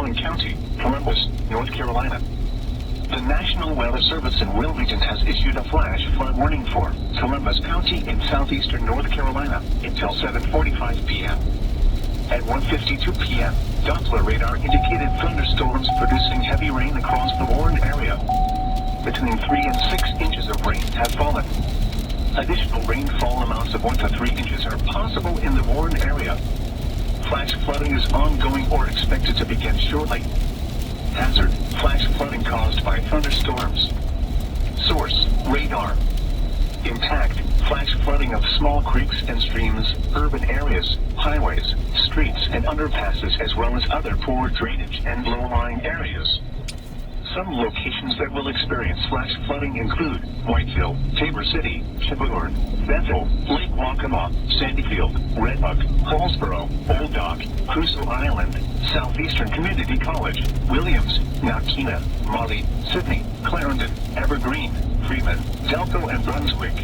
following county: Columbus, North Carolina. The National Weather Service in Wilmington has issued a flash flood warning for Columbus County in southeastern North Carolina until 7:45 p.m. At 1:52 p.m., Doppler radar indicated thunderstorms producing heavy rain across the warned area. Between 3 and 6 inches of rain have fallen. Additional rainfall amounts of 1 to 3 inches are possible in the warned area. Flash flooding is ongoing or expected to begin shortly. Hazard: flash flooding caused by thunderstorms. Source: radar. Impact: flash flooding of small creeks and streams, urban areas, highways, streets and underpasses, as well as other poor drainage and low-lying areas. Some locations that will experience flash flooding include Whiteville, Tabor City, Chebourn, Bethel, Lake Waccamaw, Sandyfield, Redbug, Hallsboro, Old Dock, Crusoe Island, Southeastern Community College, Williams, Nakina, Molly, Sydney, Clarendon, Evergreen, Freeman, Delco and Brunswick.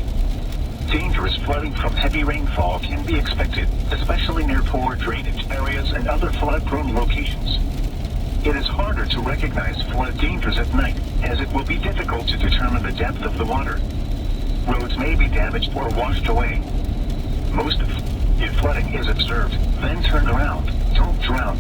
Dangerous flooding from heavy rainfall can be expected, especially near poor drainage areas and other flood-prone locations. It is harder to recognize flood dangers at night, as it will be difficult to determine the depth of the water. Roads may be damaged or washed away. If flooding is observed, then turn around. Don't drown.